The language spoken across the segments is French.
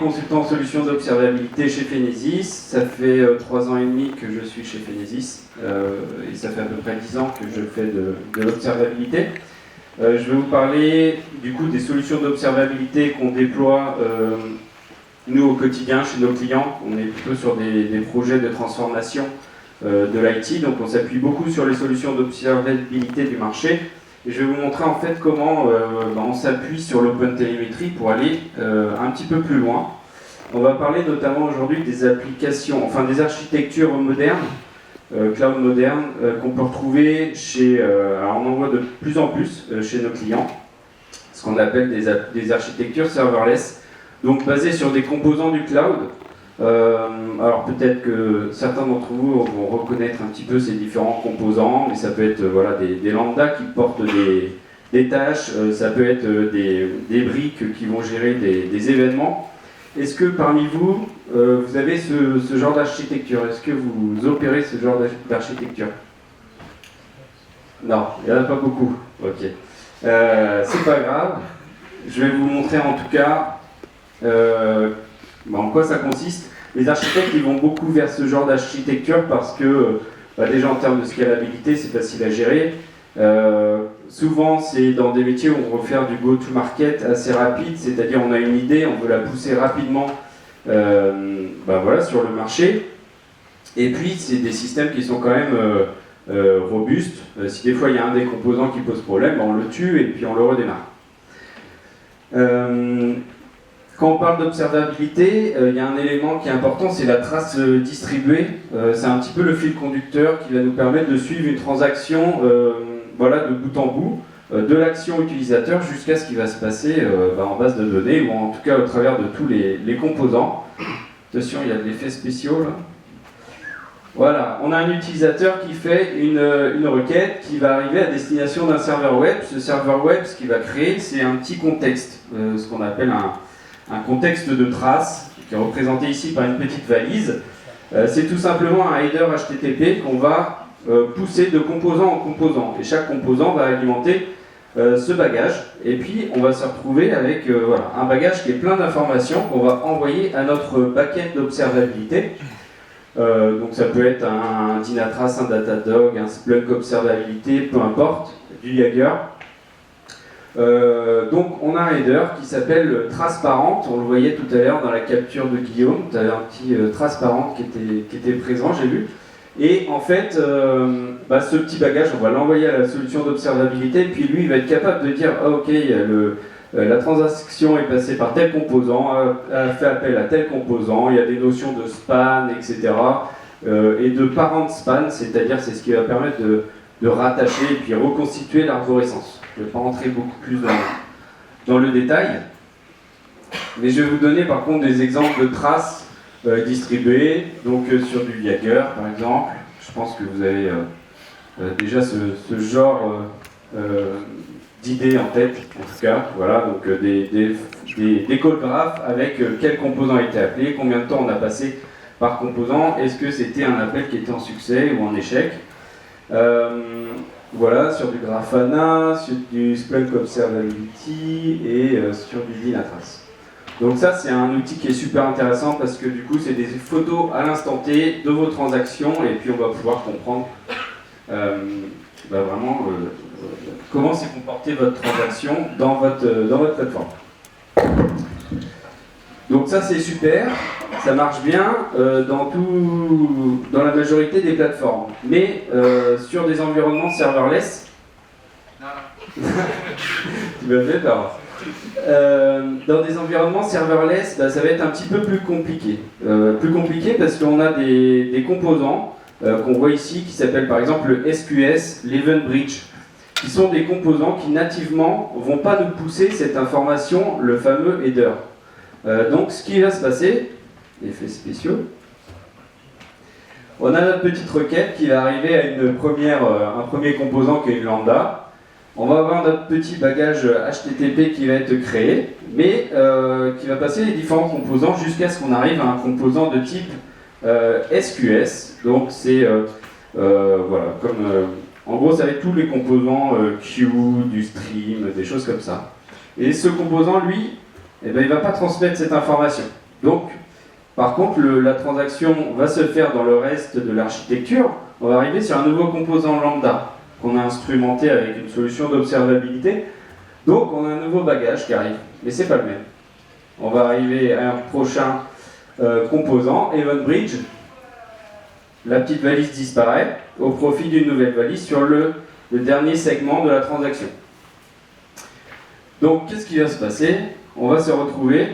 consultant en solutions d'observabilité chez Phénésis. Ça fait 3 ans et demi que je suis chez Phénésis et ça fait à peu près 10 ans que je fais de l'observabilité. Je vais vous parler du coup des solutions d'observabilité qu'on déploie nous au quotidien chez nos clients. On est plutôt sur des projets de transformation de l'IT, donc on s'appuie beaucoup sur les solutions d'observabilité du marché. Et je vais vous montrer en fait comment on s'appuie sur l'OpenTelemetry pour aller un petit peu plus loin. On va parler notamment aujourd'hui des applications, enfin des architectures modernes, cloud modernes, qu'on peut retrouver chez, alors on en voit de plus en plus chez nos clients, ce qu'on appelle des architectures serverless, donc basées sur des composants du cloud. Alors peut-être que certains d'entre vous vont reconnaître un petit peu ces différents composants, mais ça peut être voilà, des lambdas qui portent des tâches, ça peut être des briques qui vont gérer des événements. Est-ce que parmi vous, vous avez ce genre d'architecture? Est-ce que vous opérez ce genre d'architecture? Non, il n'y en a pas beaucoup. Ok. C'est pas grave. Je vais vous montrer en tout cas en quoi ça consiste. Les architectes ils vont beaucoup vers ce genre d'architecture parce que déjà en termes de scalabilité c'est facile à gérer. Souvent c'est dans des métiers où on veut faire du go-to-market assez rapide, c'est-à-dire on a une idée, on veut la pousser rapidement sur le marché. Et puis c'est des systèmes qui sont quand même robustes. Si des fois il y a un des composants qui pose problème, on le tue et puis on le redémarre. Quand on parle d'observabilité, il y a un élément qui est important, c'est la trace distribuée. C'est un petit peu le fil conducteur qui va nous permettre de suivre une transaction de bout en bout, de l'action utilisateur jusqu'à ce qui va se passer en base de données ou en tout cas au travers de tous les composants. Attention, il y a de l'effet spéciaux là. Voilà, on a un utilisateur qui fait une requête qui va arriver à destination d'un serveur web. Ce serveur web, ce qu'il va créer, c'est un petit contexte, ce qu'on appelle un contexte de trace, qui est représenté ici par une petite valise. C'est tout simplement un header HTTP qu'on va pousser de composant en composant. Et chaque composant va alimenter ce bagage. Et puis, on va se retrouver avec un bagage qui est plein d'informations qu'on va envoyer à notre backend d'observabilité. Donc ça peut être un Dynatrace, un Datadog, un Splunk Observabilité, peu importe, du Jaeger. Donc on a un header qui s'appelle trace parente, on le voyait tout à l'heure dans la capture de Guillaume, tu avais un petit trace parente qui était présent, j'ai vu. Et en fait, ce petit bagage, on va l'envoyer à la solution d'observabilité, puis lui il va être capable de dire ok, la transaction est passée par tel composant, a fait appel à tel composant, il y a des notions de span, etc. Et de parent span, c'est-à-dire c'est ce qui va permettre de rattacher et puis reconstituer l'arborescence. Je ne vais pas rentrer beaucoup plus dans le détail, mais je vais vous donner par contre des exemples de traces distribuées, donc sur du Jaeger par exemple. Je pense que vous avez déjà ce genre d'idées en tête, en tout cas. Voilà, donc des call graph avec quel composant a été appelé, combien de temps on a passé par composant, est-ce que c'était un appel qui était en succès ou en échec. Voilà, sur du Grafana, sur du Splunk Observability et sur du Dynatrace. Donc ça, c'est un outil qui est super intéressant parce que du coup, c'est des photos à l'instant T de vos transactions et puis on va pouvoir comprendre comment s'est comportée votre transaction dans votre plateforme. Donc ça, c'est super, ça marche bien dans la majorité des plateformes. Mais sur des environnements serverless, tu m'as fait peur. Dans des environnements serverless, ça va être un petit peu plus compliqué. Plus compliqué parce qu'on a des composants qu'on voit ici qui s'appellent par exemple le SQS, l'Event Bridge, qui sont des composants qui nativement ne vont pas nous pousser cette information, le fameux header. Donc ce qui va se passer, effets spéciaux, on a notre petite requête qui va arriver à un premier composant qui est une lambda. On va avoir notre petit bagage HTTP qui va être créé, mais qui va passer les différents composants jusqu'à ce qu'on arrive à un composant de type SQS. Donc c'est en gros ça va être tous les composants queue, du stream, des choses comme ça. Et ce composant, lui, il ne va pas transmettre cette information. Donc, par contre, la transaction va se faire dans le reste de l'architecture. On va arriver sur un nouveau composant lambda qu'on a instrumenté avec une solution d'observabilité. Donc, on a un nouveau bagage qui arrive, mais c'est pas le même. On va arriver à un prochain composant, Event Bridge. La petite valise disparaît au profit d'une nouvelle valise sur le dernier segment de la transaction. Donc, qu'est-ce qui va se passer? On va se retrouver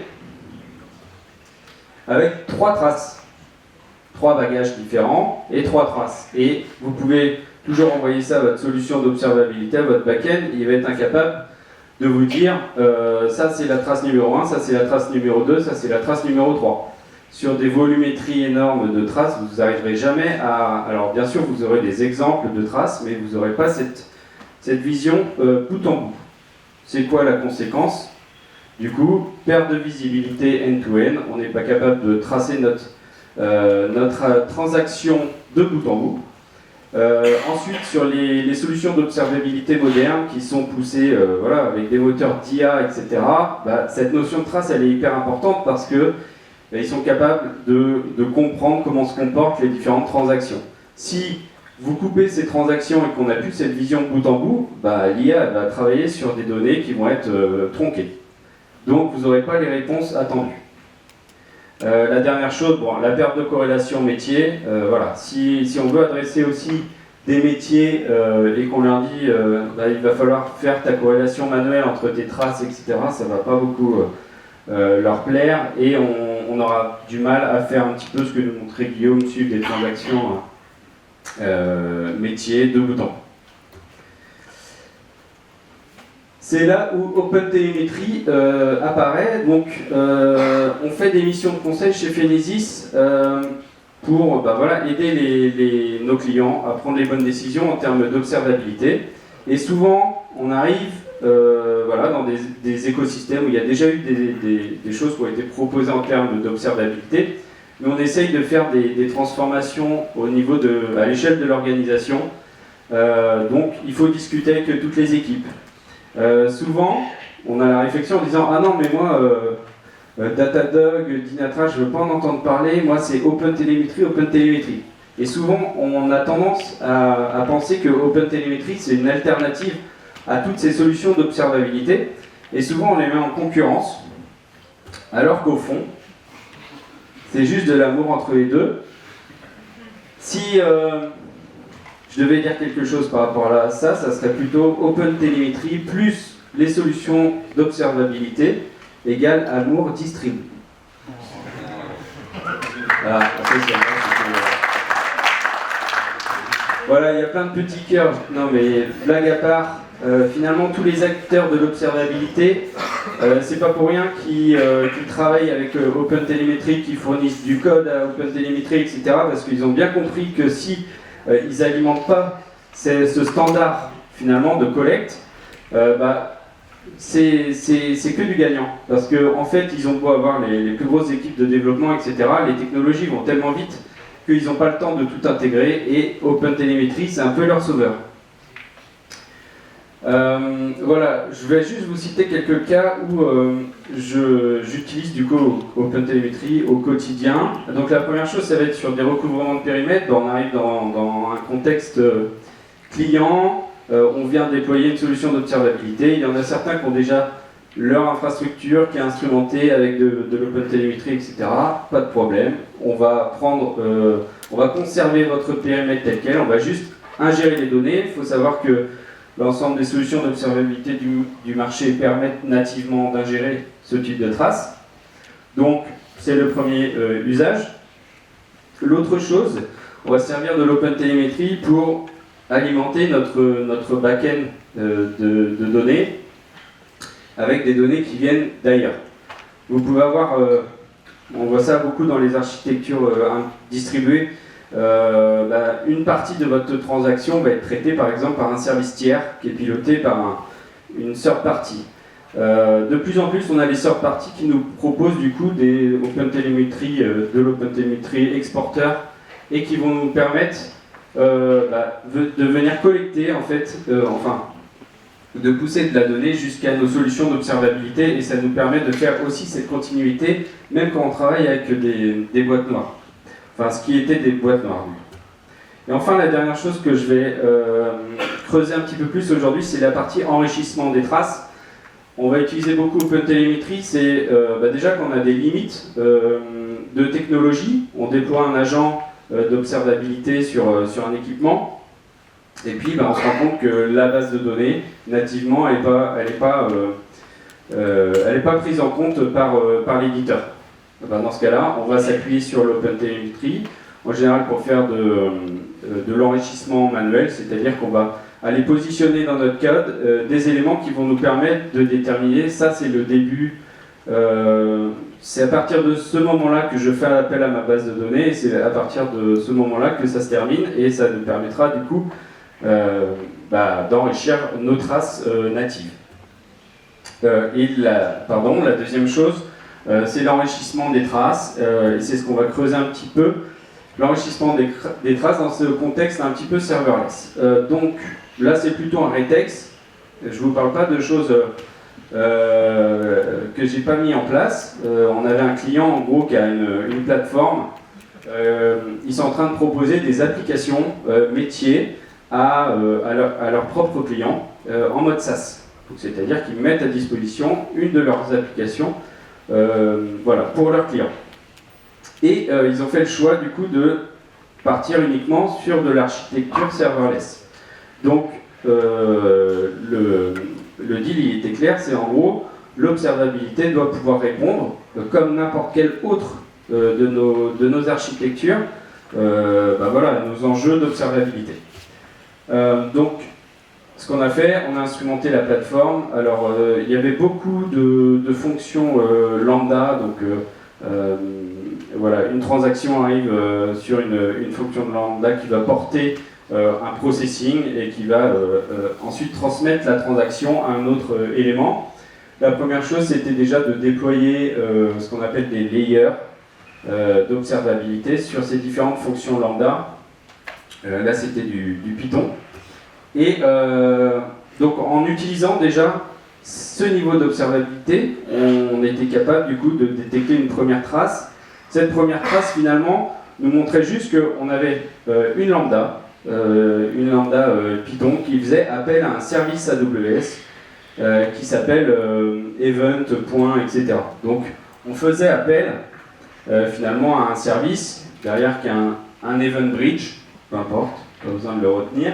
avec 3 traces, 3 bagages différents et 3 traces. Et vous pouvez toujours envoyer ça à votre solution d'observabilité, à votre backend, il va être incapable de vous dire ça c'est la trace numéro 1, ça c'est la trace numéro 2, ça c'est la trace numéro 3. Sur des volumétries énormes de traces, vous n'arriverez jamais à... Alors bien sûr, vous aurez des exemples de traces, mais vous n'aurez pas cette vision bout en bout. C'est quoi la conséquence? Du coup, perte de visibilité end-to-end, on n'est pas capable de tracer notre transaction de bout en bout. Ensuite, sur les solutions d'observabilité modernes qui sont poussées voilà, avec des moteurs d'IA, etc., cette notion de trace, elle est hyper importante parce que ils sont capables de comprendre comment se comportent les différentes transactions. Si vous coupez ces transactions et qu'on n'a plus cette vision bout en bout, l'IA va travailler sur des données qui vont être tronquées. Donc vous n'aurez pas les réponses attendues. La dernière chose, la perte de corrélation métier. Voilà. Si on veut adresser aussi des métiers et qu'on leur dit il va falloir faire ta corrélation manuelle entre tes traces, etc., ça ne va pas beaucoup leur plaire et on aura du mal à faire un petit peu ce que nous montrait Guillaume, suivre des transactions métiers de bout en bout. C'est là où OpenTelemetry apparaît. Donc, on fait des missions de conseil chez Phénésis pour aider nos clients à prendre les bonnes décisions en termes d'observabilité. Et souvent, on arrive dans des écosystèmes où il y a déjà eu des choses qui ont été proposées en termes d'observabilité, mais on essaye de faire des transformations au niveau à l'échelle de l'organisation. Donc, il faut discuter avec toutes les équipes. Souvent, on a la réflexion en disant « Ah non, mais moi, Datadog, Dynatrace, je ne veux pas en entendre parler, moi c'est OpenTelemetry, OpenTelemetry. » Et souvent, on a tendance à penser que OpenTelemetry, c'est une alternative à toutes ces solutions d'observabilité. Et souvent, on les met en concurrence, alors qu'au fond, c'est juste de l'amour entre les deux. Si je devais dire quelque chose par rapport à ça serait plutôt OpenTelemetry plus les solutions d'observabilité égale amour distribué. Voilà, il y a plein de petits cœurs. Non mais blague à part, finalement tous les acteurs de l'observabilité, c'est pas pour rien qu'ils travaillent avec OpenTelemetry, qui fournissent du code à OpenTelemetry, etc. Parce qu'ils ont bien compris que si ils n'alimentent pas ce standard finalement de collecte, c'est que du gagnant. Parce qu'en fait, ils ont beau avoir les plus grosses équipes de développement, etc. Les technologies vont tellement vite qu'ils n'ont pas le temps de tout intégrer et OpenTelemetry, c'est un peu leur sauveur. Voilà, je vais juste vous citer quelques cas où j'utilise du coup OpenTelemetry au quotidien. Donc la première chose, ça va être sur des recouvrements de périmètre. On arrive dans un contexte client, on vient déployer une solution d'observabilité. Il y en a certains qui ont déjà leur infrastructure qui est instrumentée avec de l'OpenTelemetry, etc. Pas de problème. On va conserver votre périmètre tel quel. On va juste ingérer les données. Il faut savoir que l'ensemble des solutions d'observabilité du marché permettent nativement d'ingérer ce type de traces. Donc, c'est le premier usage. L'autre chose, on va servir de l'OpenTelemetry pour alimenter notre back-end de données avec des données qui viennent d'ailleurs. Vous pouvez avoir, on voit ça beaucoup dans les architectures distribuées, une partie de votre transaction va être traitée par exemple par un service tiers qui est piloté par une third party. De plus en plus, on a les third parties qui nous proposent du coup des OpenTelemetry, de l'OpenTelemetry exporteur et qui vont nous permettre de venir collecter en fait, de pousser de la donnée jusqu'à nos solutions d'observabilité, et ça nous permet de faire aussi cette continuité, même quand on travaille avec des boîtes noires. Enfin, ce qui était des boîtes noires. Et enfin, la dernière chose que je vais creuser un petit peu plus aujourd'hui, c'est la partie enrichissement des traces. On va utiliser beaucoup OpenTelemetry, c'est déjà qu'on a des limites de technologie. On déploie un agent d'observabilité sur un équipement. Et puis, on se rend compte que la base de données, nativement, elle n'est pas prise en compte par l'éditeur. Dans ce cas-là, on va s'appuyer sur l'OpenTelemetry, en général pour faire de l'enrichissement manuel, c'est-à-dire qu'on va aller positionner dans notre code des éléments qui vont nous permettre de déterminer, ça c'est le début, c'est à partir de ce moment-là que je fais appel à ma base de données, et c'est à partir de ce moment-là que ça se termine, et ça nous permettra du coup d'enrichir nos traces natives. Et la deuxième chose, c'est l'enrichissement des traces, et c'est ce qu'on va creuser un petit peu. L'enrichissement des traces dans ce contexte un petit peu serverless. Donc là, c'est plutôt un retex. Je ne vous parle pas de choses que j'ai pas mis en place. On avait un client en gros qui a une plateforme. Ils sont en train de proposer des applications métiers à leurs propres clients en mode SaaS. C'est-à-dire qu'ils mettent à disposition une de leurs applications pour leurs clients. Et ils ont fait le choix du coup de partir uniquement sur de l'architecture serverless. Donc le deal il était clair, c'est en gros l'observabilité doit pouvoir répondre comme n'importe quel autre de nos architectures à nos enjeux d'observabilité. Donc ce qu'on a fait, on a instrumenté la plateforme. Alors il y avait beaucoup de fonctions lambda, donc une transaction arrive sur une fonction de lambda qui va porter un processing et qui va ensuite transmettre la transaction à un autre élément. La première chose, c'était déjà de déployer ce qu'on appelle des layers d'observabilité sur ces différentes fonctions lambda. Là, c'était du Python. Et donc, en utilisant déjà ce niveau d'observabilité, on était capable du coup de détecter une première trace. Cette première trace, finalement, nous montrait juste qu'on avait une lambda Python qui faisait appel à un service AWS qui s'appelle event, etc. Donc, on faisait appel finalement à un service derrière qui a un event bridge, peu importe, pas besoin de le retenir.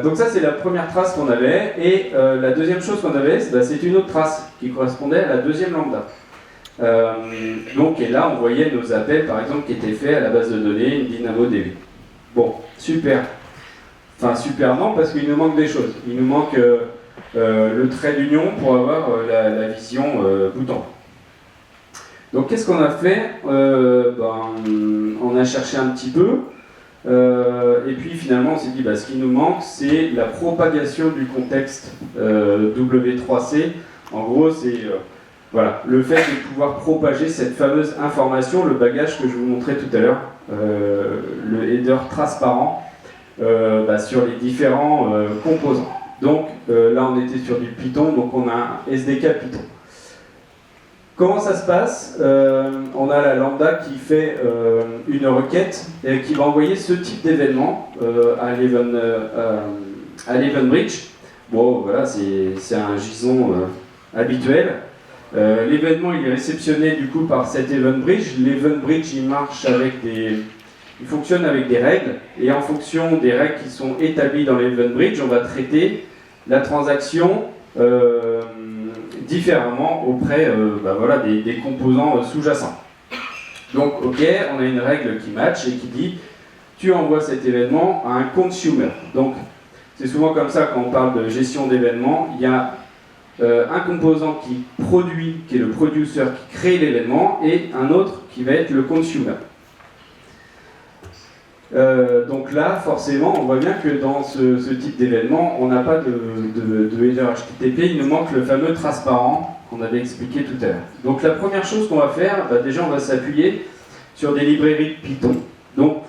Donc ça, c'est la première trace qu'on avait. Et la deuxième chose qu'on avait, c'est une autre trace qui correspondait à la deuxième lambda. Et là, on voyait nos appels, par exemple, qui étaient faits à la base de données, une DynamoDB. Bon, super. Enfin, super non, parce qu'il nous manque des choses. Il nous manque le trait d'union pour avoir la vision bouton. Donc, qu'est-ce qu'on a fait? On a cherché un petit peu. Et puis finalement on s'est dit ce qui nous manque c'est la propagation du contexte W3C. En gros c'est le fait de pouvoir propager cette fameuse information, le bagage que je vous montrais tout à l'heure, le header transparent sur les différents composants. Donc là on était sur du Python, donc on a un SDK Python. Comment ça se passe? On a la lambda qui fait une requête et qui va envoyer ce type d'événement à l'event bridge. Bon, voilà, c'est un JSON habituel. L'événement il est réceptionné du coup par cet event bridge. L'event bridge il marche il fonctionne avec des règles et en fonction des règles qui sont établies dans l'event bridge, on va traiter la transaction différemment auprès des composants sous-jacents. Donc, ok, on a une règle qui match et qui dit tu envoies cet événement à un consumer. Donc, c'est souvent comme ça quand on parle de gestion d'événements. Il y a un composant qui est le producer, qui crée l'événement, et un autre qui va être le consumer. Donc là, forcément, on voit bien que dans ce type d'événement, on n'a pas de header HTTP, il nous manque le fameux transparent qu'on avait expliqué tout à l'heure. Donc la première chose qu'on va faire, déjà on va s'appuyer sur des librairies de Python. Donc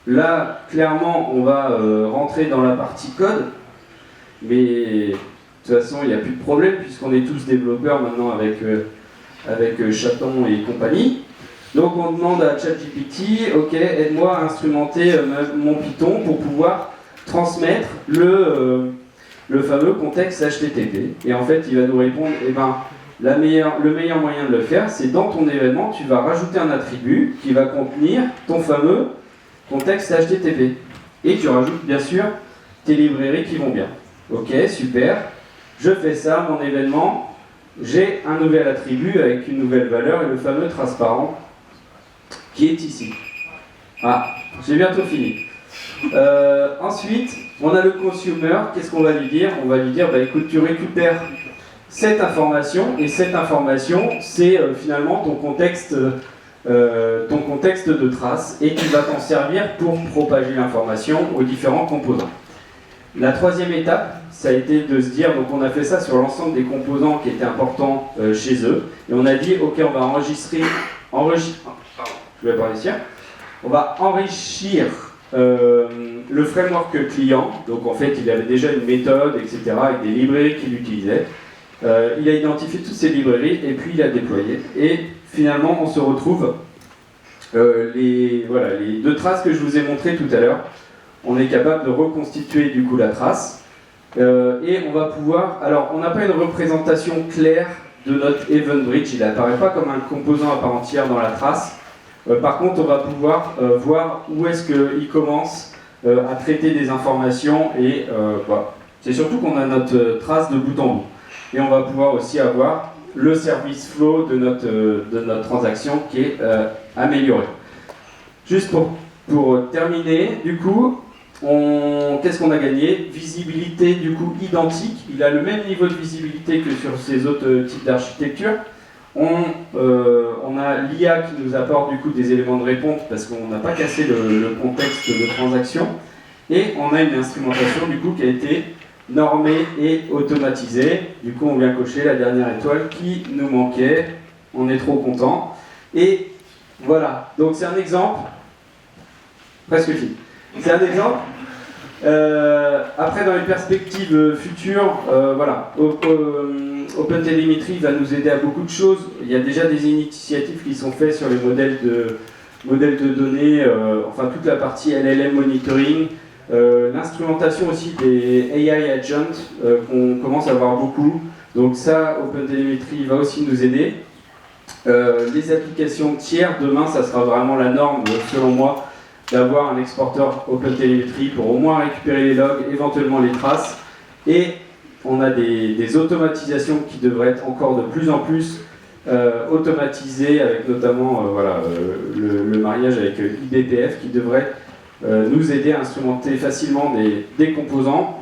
là, clairement, on va rentrer dans la partie code, mais toute façon, il n'y a plus de problème puisqu'on est tous développeurs maintenant avec Chaton et compagnie. Donc on demande à ChatGPT, ok, aide-moi à instrumenter mon Python pour pouvoir transmettre le fameux contexte HTTP. Et en fait, il va nous répondre, eh ben, le meilleur moyen de le faire, c'est dans ton événement, tu vas rajouter un attribut qui va contenir ton fameux contexte HTTP. Et tu rajoutes bien sûr tes librairies qui vont bien. Ok, super. Je fais ça, mon événement, j'ai un nouvel attribut avec une nouvelle valeur et le fameux transparent qui est ici. Ah, j'ai bientôt fini. Ensuite, on a le consumer. Qu'est-ce qu'on va lui dire? On va lui dire, bah écoute, tu récupères cette information, et cette information, c'est finalement ton contexte de trace, et tu vas t'en servir pour propager l'information aux différents composants. La troisième étape, ça a été de se dire, donc on a fait ça sur l'ensemble des composants qui étaient importants chez eux, et on a dit, ok, on va on va enrichir le framework client. Donc en fait, il avait déjà une méthode, etc., avec des librairies qu'il utilisait. Il a identifié toutes ces librairies et puis il a déployé. Et finalement, on se retrouve les deux traces que je vous ai montrées tout à l'heure. On est capable de reconstituer du coup la trace. Et on va pouvoir... Alors, on n'a pas une représentation claire de notre event bridge. Il n'apparaît pas comme un composant à part entière dans la trace. Par contre, on va pouvoir voir où est-ce qu'il commence à traiter des informations. Et voilà. C'est surtout qu'on a notre trace de bout en bout. Et on va pouvoir aussi avoir le service flow de notre transaction qui est amélioré. Juste pour terminer, du coup, qu'est-ce qu'on a gagné? Visibilité du coup identique. Il a le même niveau de visibilité que sur ces autres types d'architecture. On a l'IA qui nous apporte du coup des éléments de réponse parce qu'on n'a pas cassé le contexte de transaction. Et on a une instrumentation du coup qui a été normée et automatisée. Du coup, on vient cocher la dernière étoile qui nous manquait. On est trop content. Et voilà. Donc c'est un exemple. Presque fini. C'est un exemple. Après, dans les perspectives futures, voilà, OpenTelemetry va nous aider à beaucoup de choses. Il y a déjà des initiatives qui sont faites sur les modèles de données, enfin toute la partie LLM monitoring, l'instrumentation aussi des AI agents qu'on commence à voir beaucoup. Donc ça, OpenTelemetry va aussi nous aider. Les applications tiers, demain, ça sera vraiment la norme, selon moi, d'avoir un exporteur OpenTelemetry pour au moins récupérer les logs, éventuellement les traces. Et on a des automatisations qui devraient être encore de plus en plus automatisées, avec notamment le mariage avec IBPF qui devrait nous aider à instrumenter facilement des composants.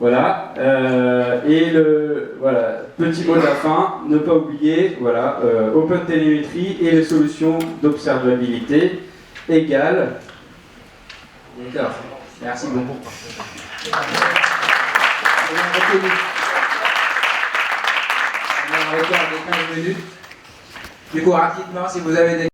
Voilà. Voilà, petit mot de la fin, ne pas oublier, voilà, OpenTelemetry et les solutions d'observabilité égales. D'accord. Merci beaucoup. On a un record de 15 minutes. Du coup, rapidement, si vous avez des